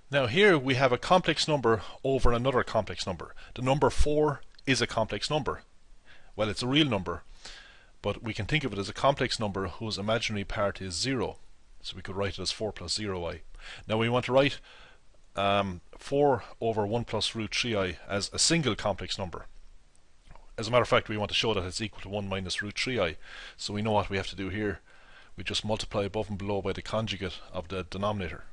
Now here we have a complex number over another complex number. The number 4 is a complex number. Well, it's a real number, but we can think of it as a complex number whose imaginary part is 0. So we could write it as 4 plus 0i. Now we want to write 4 over 1 plus root 3i as a single complex number. As a matter of fact, we want to show that it's equal to 1 minus root 3i. So we know what we have to do here. We just multiply above and below by the conjugate of the denominator.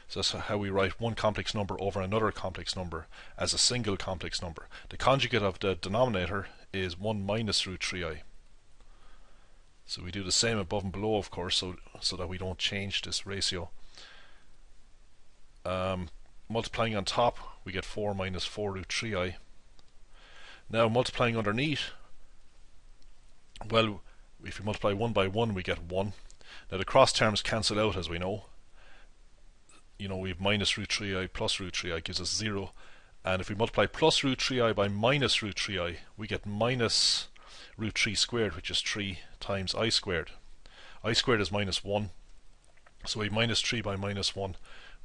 So that's how we write one complex number over another complex number as a single complex number. The conjugate of the denominator is 1 minus root 3i. So we do the same above and below, of course, so that we don't change this ratio. Multiplying on top, we get 4 minus 4 root 3i. Now multiplying underneath, well, if we multiply 1 by 1, we get 1. Now the cross terms cancel out, as we know. We have minus root 3i plus root 3i gives us 0. And if we multiply plus root 3i by minus root 3i, we get minus root 3 squared, which is 3 times I squared. I squared is minus 1. So we have minus 3 by minus 1,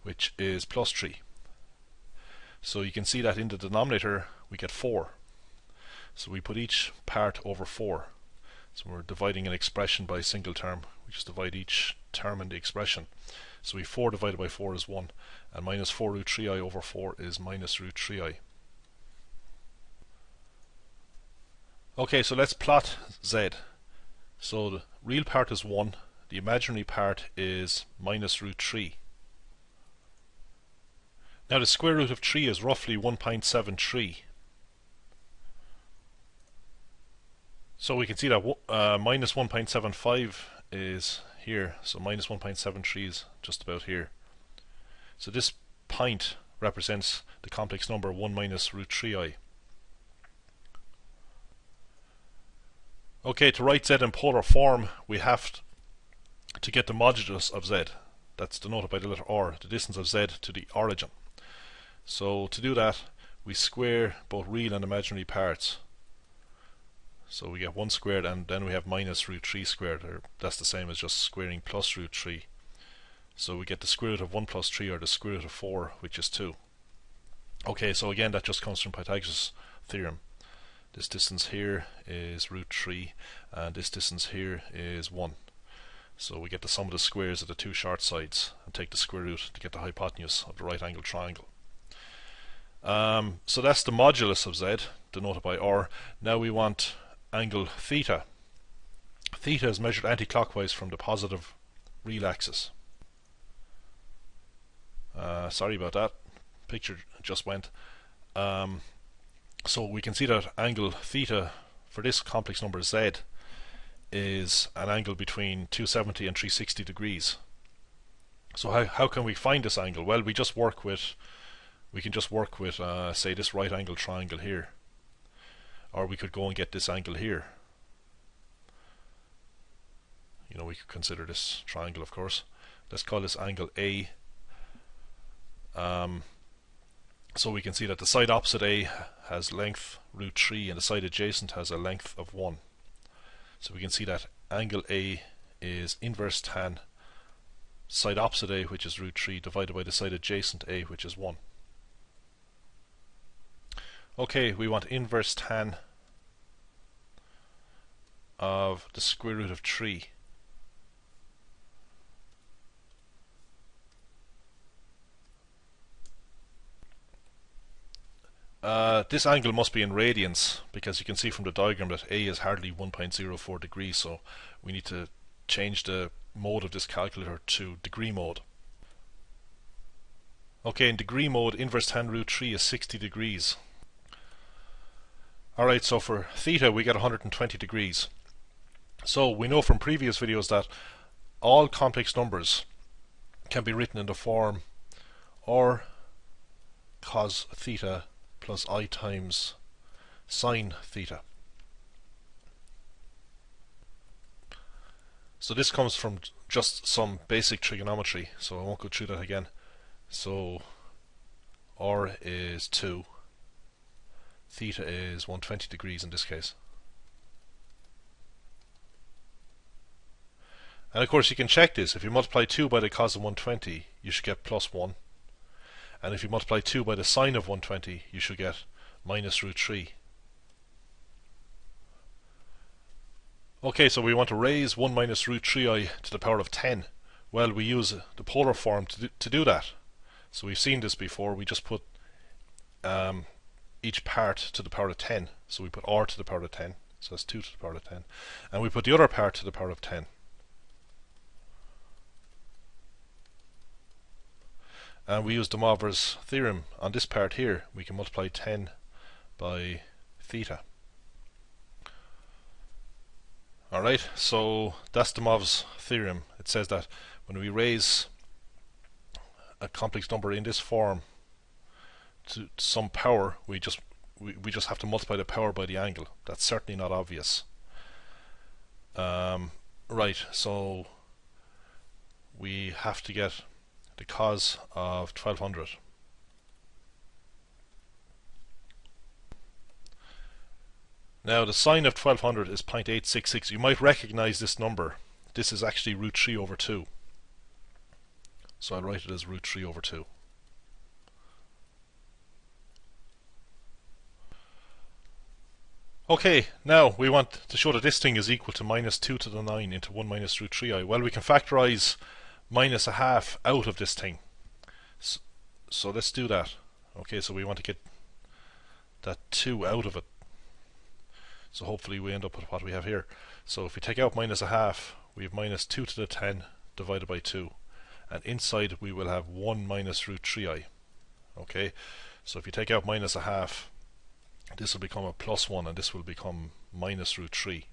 which is plus 3. So you can see that in the denominator we get 4. So we put each part over 4. So we're dividing an expression by a single term. We just divide each term in the expression. So we 4 divided by 4 is 1, and minus 4 root 3i over 4 is minus root 3i. Okay, so let's plot z. So the real part is 1, the imaginary part is minus root 3. Now the square root of 3 is roughly 1.73. So we can see that minus 1.75 is here, so minus 1.73 is just about here. So this point represents the complex number 1 minus root 3i. Okay, to write z in polar form, we have to get the modulus of z. That's denoted by the letter r, the distance of z to the origin. So to do that, we square both real and imaginary parts. So we get 1 squared, and then we have minus root 3 squared, or that's the same as just squaring plus root 3. So we get the square root of 1 plus 3, or the square root of 4, which is 2. Okay, so again that just comes from Pythagoras' theorem. This distance here is root 3, and this distance here is 1. So we get the sum of the squares of the two short sides, and take the square root to get the hypotenuse of the right angled triangle. So that's the modulus of z, denoted by r. Now we want angle theta. Theta is measured anti-clockwise from the positive real axis. Sorry about that, picture just went. So we can see that angle theta for this complex number z is an angle between 270 and 360 degrees. So how can we find this angle? Well, we can just work with say this right angle triangle here, or we could go and get this angle here. We could consider this triangle, of course. Let's call this angle A. So we can see that the side opposite A has length root 3 and the side adjacent has a length of 1. So we can see that angle A is inverse tan side opposite A, which is root 3, divided by the side adjacent A, which is 1. Okay, we want inverse tan of the square root of 3. This angle must be in radians, because you can see from the diagram that A is hardly 1.04 degrees, so we need to change the mode of this calculator to degree mode. Okay, in degree mode, inverse tan root 3 is 60 degrees. Alright, so for theta we get 120 degrees. So we know from previous videos that all complex numbers can be written in the form r cos theta plus I times sine theta. So this comes from just some basic trigonometry, so I won't go through that again. So r is 2, theta is 120 degrees in this case. And of course you can check this. If you multiply 2 by the cos of 120, you should get plus 1. And if you multiply 2 by the sine of 120, you should get minus root 3. Okay, so we want to raise 1 minus root 3i to the power of 10. Well, we use the polar form to do that. So we've seen this before. We just put each part to the power of 10. So we put r to the power of 10. So that's 2 to the power of 10. And we put the other part to the power of 10. And we use de Moivre's theorem on this part here. We can multiply 10 by theta. Alright, so that's de Moivre's theorem. It says that when we raise a complex number in this form to some power, we just have to multiply the power by the angle. That's certainly not obvious. Right, so we have to get the cos of 1200. Now the sine of 1200 is 0.866. You might recognize this number. This is actually root 3 over 2. So I'll write it as root 3 over 2. Okay, now we want to show that this thing is equal to minus 2 to the 9 into 1 minus root 3i. Well, we can factorize minus a half out of this thing. So let's do that. Okay, so we want to get that 2 out of it. So hopefully we end up with what we have here. So if we take out minus a half, we have minus 2 to the 10 divided by 2. And inside we will have 1 minus root 3i. Okay, so if you take out minus a half, this will become a plus 1 and this will become minus root 3.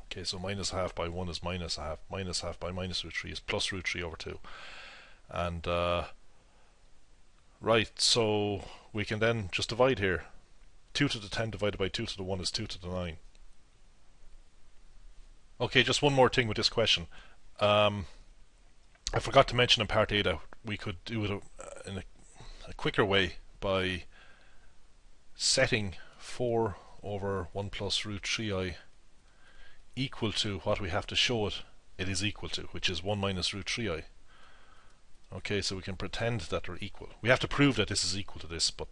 Okay, so minus a half by 1 is minus a half. Minus half by minus root 3 is plus root 3 over 2. And right, so we can then just divide here. 2 to the 10 divided by 2 to the 1 is 2 to the 9. Okay, just one more thing with this question. I forgot to mention in part A that we could do it in a quicker way by setting 4 over 1 plus root 3i equal to what we have to show it is equal to, which is 1 minus root 3i. Okay, so we can pretend that they're equal. We have to prove that this is equal to this, but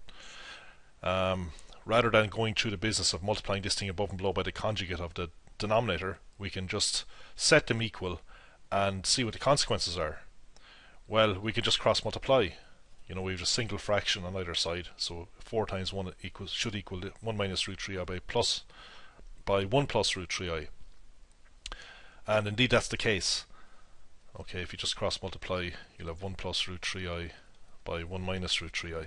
rather than going through the business of multiplying this thing above and below by the conjugate of the denominator, we can just set them equal and see what the consequences are. Well, we can just cross multiply. You know, we have a single fraction on either side, so 4 times 1 should equal 1 minus root 3i by 1 plus root 3i. And indeed that's the case. Okay, if you just cross multiply, you'll have 1 plus root 3i by 1 minus root 3i.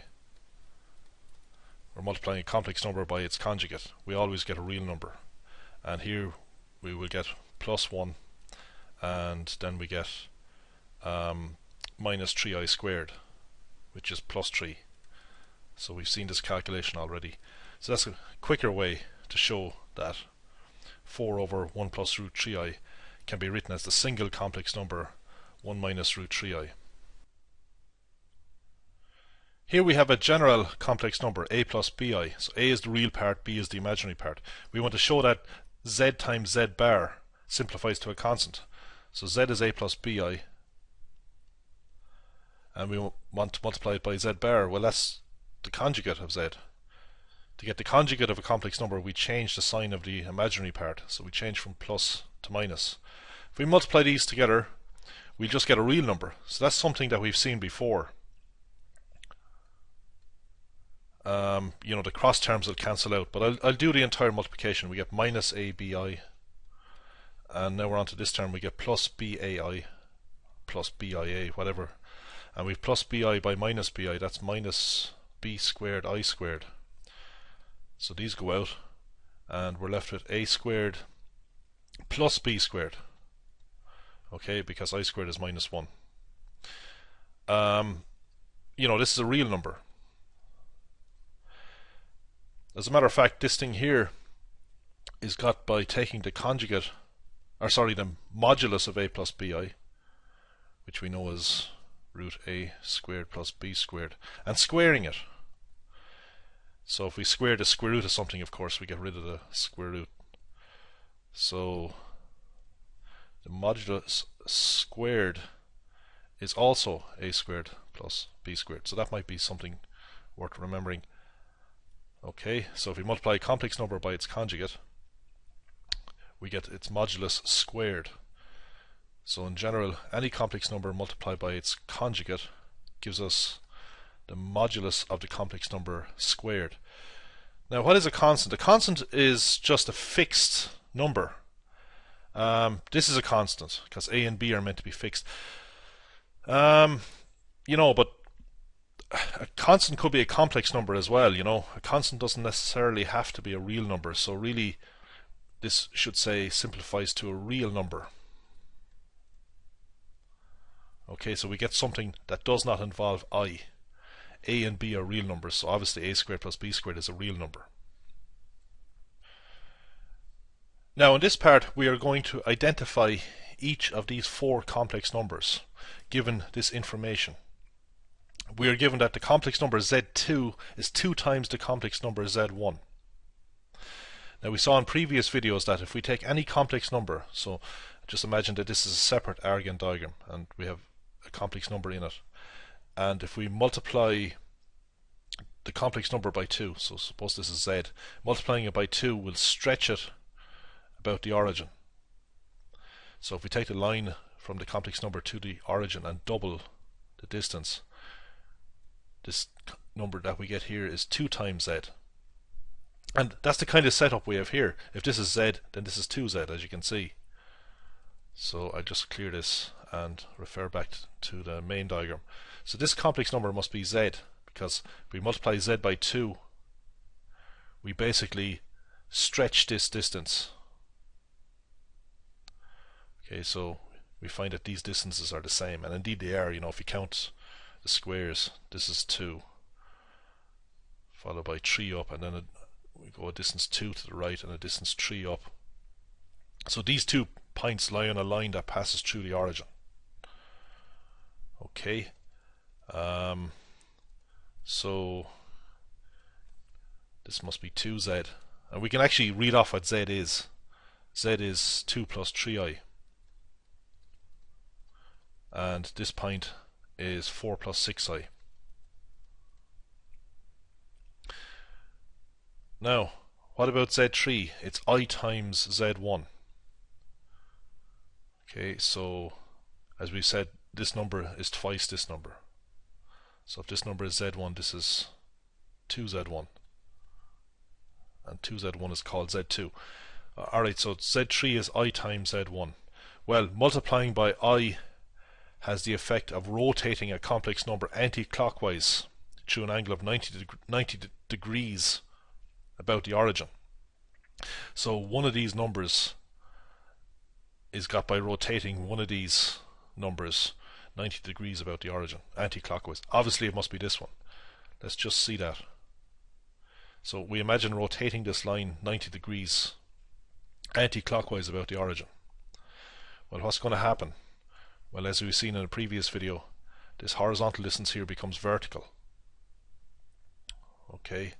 We're multiplying a complex number by its conjugate. We always get a real number. And here we will get plus 1, and then we get minus 3i squared, which is plus 3. So we've seen this calculation already. So that's a quicker way to show that 4 over 1 plus root 3i can be written as the single complex number 1 minus root 3i. Here we have a general complex number, a plus bi. So a is the real part, b is the imaginary part. We want to show that z times z bar simplifies to a constant. So z is a plus bi, and we want to multiply it by z bar. Well, that's the conjugate of z. To get the conjugate of a complex number, we change the sign of the imaginary part. So we change from plus to minus. If we multiply these together, we'll just get a real number. So that's something that we've seen before. You know, the cross terms will cancel out, but I'll do the entire multiplication. We get minus abi, and now we're on to this term. We get plus bai, plus bia, whatever, and we've plus bi by minus bi. That's minus b squared I squared. So these go out, and we're left with a squared plus b squared. Okay, because I squared is minus 1. You know, this is a real number. As a matter of fact, this thing here is got by taking the conjugate, or sorry, the modulus of a plus bi, which we know is root a squared plus b squared, and squaring it. So if we square the square root of something, of course, we get rid of the square root. So the modulus squared is also a squared plus b squared. So that might be something worth remembering. Okay, so if we multiply a complex number by its conjugate, we get its modulus squared. So in general, any complex number multiplied by its conjugate gives us the modulus of the complex number squared. Now, what is a constant? A constant is just a fixed number. This is a constant because a and b are meant to be fixed. But a constant could be a complex number as well. A constant doesn't necessarily have to be a real number. So really, this should say simplifies to a real number. Okay, so we get something that does not involve I. A and b are real numbers, so obviously a squared plus b squared is a real number. Now in this part we are going to identify each of these four complex numbers given this information. We are given that the complex number z2 is 2 times the complex number z1. Now we saw in previous videos that if we take any complex number, so just imagine that this is a separate Argand diagram and we have a complex number in it, and if we multiply the complex number by 2, so suppose this is z, multiplying it by 2 will stretch it about the origin. So if we take the line from the complex number to the origin and double the distance, this number that we get here is 2 times z. And that's the kind of setup we have here. If this is z, then this is 2z, as you can see. So I just clear this and refer back to the main diagram. So this complex number must be z, because if we multiply z by 2, we basically stretch this distance. Okay, so we find that these distances are the same, and indeed they are. If you count the squares, this is 2, followed by 3 up, and then we go a distance 2 to the right and a distance 3 up. So these 2 points lie on a line that passes through the origin. Okay, so this must be 2z, and we can actually read off what z is. Z is 2 plus 3i, and this point is 4 plus 6i. Now, what about z3? It's I times z1. Okay, so as we said, this number is twice this number. So if this number is z1, this is 2z1. And 2z1 is called z2. Alright, so z3 is I times z1. Well, multiplying by I has the effect of rotating a complex number anti-clockwise through an angle of 90 degrees about the origin. So one of these numbers is got by rotating one of these numbers 90 degrees about the origin, anti-clockwise. Obviously it must be this one. Let's just see that. So we imagine rotating this line 90 degrees anti-clockwise about the origin. Well, what's going to happen? Well, as we've seen in a previous video, this horizontal distance here becomes vertical. Okay,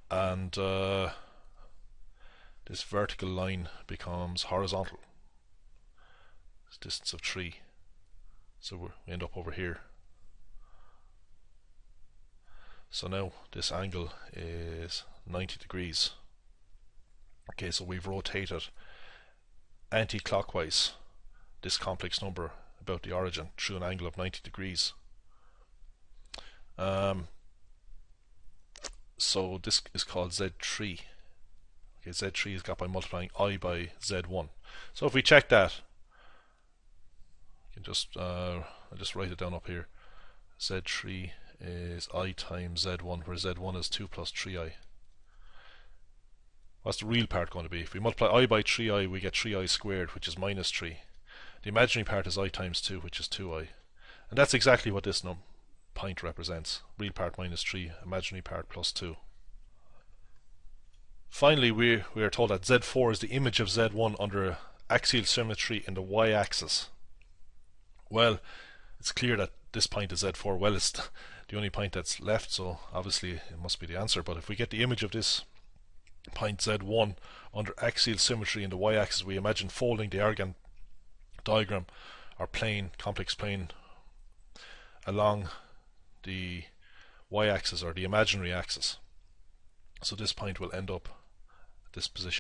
and this vertical line becomes horizontal. It's a distance of 3. So we end up over here. So now this angle is 90 degrees. Okay, so we've rotated anti-clockwise this complex number about the origin through an angle of 90 degrees. So this is called Z3. Okay, Z3 is got by multiplying I by Z1. So if we check that, you can just I'll just write it down up here. Z3 is I times Z1, where Z1 is 2 plus 3i. What's the real part going to be? If we multiply I by 3i, we get 3i squared, which is minus 3. The imaginary part is I times 2, which is 2i. And that's exactly what this point represents. Real part minus 3, imaginary part plus 2. Finally, we are told that Z4 is the image of Z1 under axial symmetry in the y-axis. Well, it's clear that this point is Z4. Well, it's the only point that's left, so obviously it must be the answer. But if we get the image of this point Z1 under axial symmetry in the y-axis, we imagine folding the Argand diagram or plane, complex plane, along the y-axis or the imaginary axis. So this point will end up at this position.